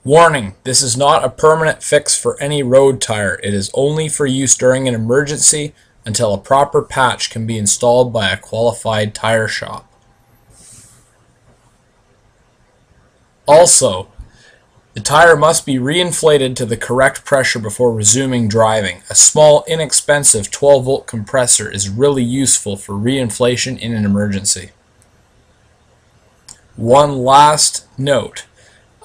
Warning: this is not a permanent fix for any road tire. It is only for use during an emergency until a proper patch can be installed by a qualified tire shop. Also, the tire must be reinflated to the correct pressure before resuming driving. A small, inexpensive 12-volt compressor is really useful for reinflation in an emergency. One last note.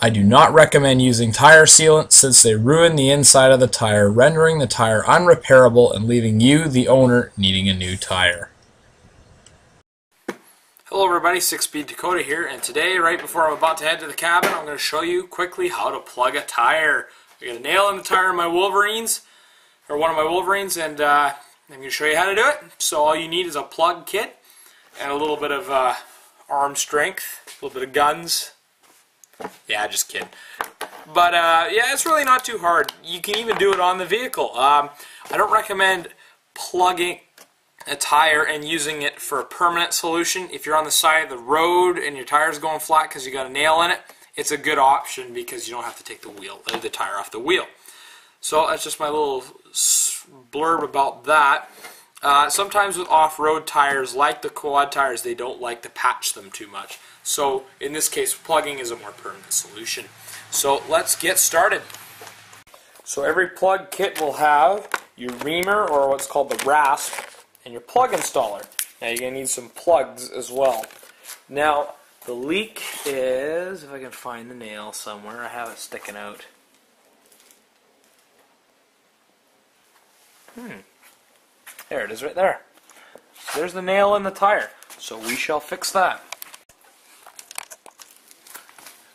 I do not recommend using tire sealants since they ruin the inside of the tire, rendering the tire unrepairable and leaving you, the owner, needing a new tire. Hello everybody, 6-Speed Dakota here, and today, right before I'm about to head to the cabin, I'm going to show you quickly how to plug a tire. I got a nail in the tire of my Wolverines, or one of my Wolverines, and I'm going to show you how to do it. So all you need is a plug kit and a little bit of arm strength, a little bit of guns. Yeah, just kidding. But yeah, it's really not too hard. You can even do it on the vehicle. I don't recommend plugging a tire and using it for a permanent solution. If you're on the side of the road and your tire's going flat because you got a nail in it, it's a good option because you don't have to take the tire off the wheel. So that's just my little blurb about that. Sometimes with off-road tires, like the quad tires, they don't like to patch them too much. So in this case, plugging is a more permanent solution. So let's get started. So every plug kit will have your reamer, or what's called the rasp, and your plug installer. Now you're going to need some plugs as well. Now the leak is, if I can find the nail somewhere, I have it sticking out. There it is right there. There's the nail in the tire. So we shall fix that.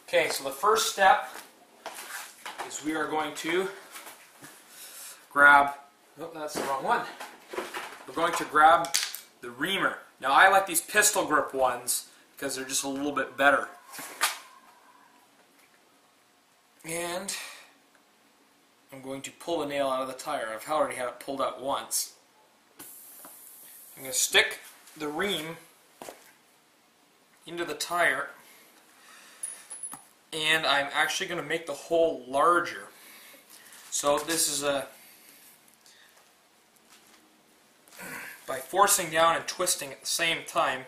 Okay, so the first step is we are going to grab, oh, that's the wrong one. We're going to grab the reamer. Now I like these pistol grip ones because they're just a little bit better. And I'm going to pull the nail out of the tire. I've already had it pulled out once. I'm going to stick the ream into the tire, and I'm actually going to make the hole larger. So this is by forcing down and twisting at the same time,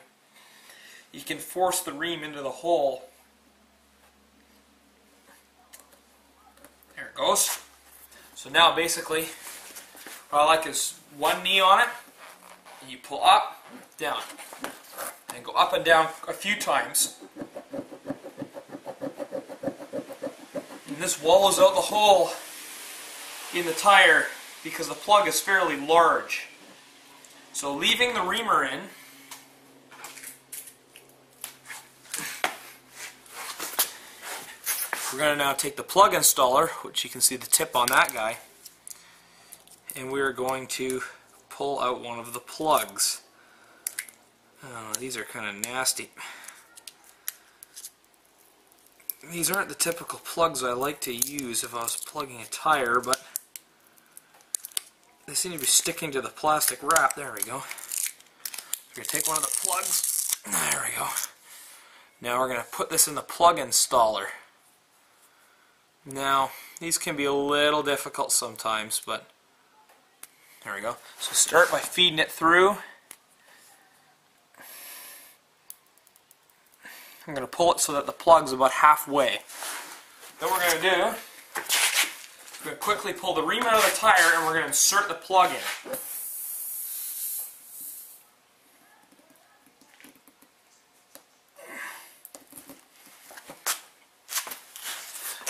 you can force the ream into the hole. There it goes. So now basically what I like is one knee on it, and you pull up, down, and go up and down a few times. And this wallows out the hole in the tire because the plug is fairly large. So leaving the reamer in, we're going to now take the plug installer, which you can see the tip on that guy, and we're going to pull out one of the plugs. Oh, these are kind of nasty. These aren't the typical plugs I like to use if I was plugging a tire, but they seem to be sticking to the plastic wrap. There we go. We're going to take one of the plugs. There we go. Now we're going to put this in the plug installer. Now, these can be a little difficult sometimes, but there we go. So start by feeding it through. I'm going to pull it so that the plug's about halfway. Then we're going to do, we're going to quickly pull the ream out of the tire and we're going to insert the plug in.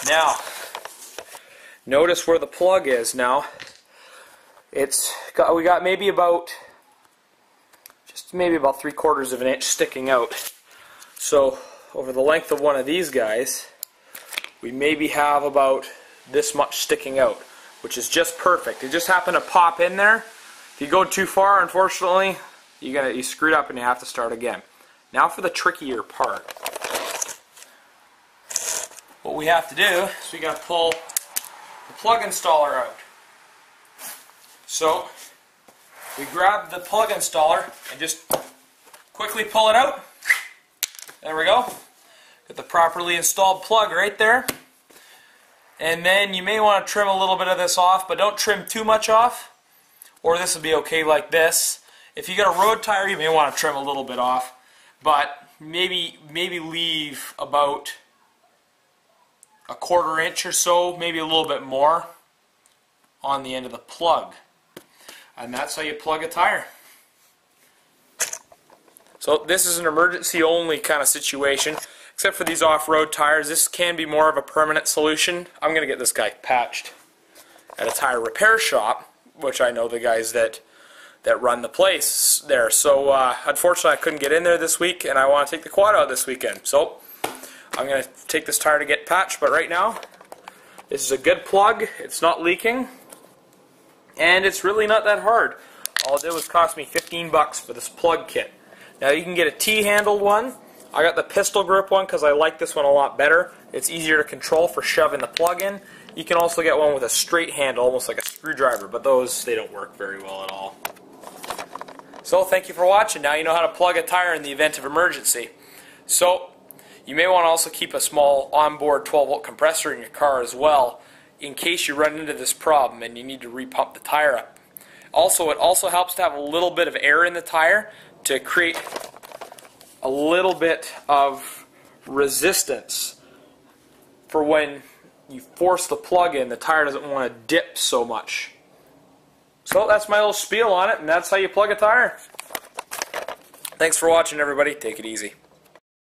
Now, notice where the plug is now. We got maybe about 3/4 of an inch sticking out. So over the length of one of these guys, we maybe have about this much sticking out, which is just perfect. It just happened to pop in there. If you go too far, unfortunately, you screwed up and you have to start again. Now for the trickier part. What we have to do is we got to pull the plug installer out. So we grab the plug installer and just quickly pull it out. There we go. Got the properly installed plug right there. And then you may want to trim a little bit of this off, but don't trim too much off, or this will be okay like this. If you got a road tire, you may want to trim a little bit off, but maybe leave about a 1/4 inch or so, maybe a little bit more on the end of the plug. And that's how you plug a tire. So this is an emergency only kind of situation. Except for these off-road tires, this can be more of a permanent solution. I'm going to get this guy patched at a tire repair shop, which I know the guys that run the place there. So unfortunately I couldn't get in there this week, and I want to take the quad out this weekend. So I'm going to take this tire to get patched, but right now this is a good plug. It's not leaking, and it's really not that hard. All it did was cost me 15 bucks for this plug kit. Now you can get a T-handled one. I got the pistol grip one because I like this one a lot better. It's easier to control for shoving the plug in. You can also get one with a straight handle, almost like a screwdriver, but those, they don't work very well at all. So thank you for watching. Now you know how to plug a tire in the event of emergency. So you may want to also keep a small onboard 12-volt compressor in your car as well, in case you run into this problem and you need to repump the tire up. Also, it also helps to have a little bit of air in the tire to create a little bit of resistance for when you force the plug in, the tire doesn't want to dip so much. So that's my little spiel on it, and that's how you plug a tire. Thanks for watching, everybody. Take it easy.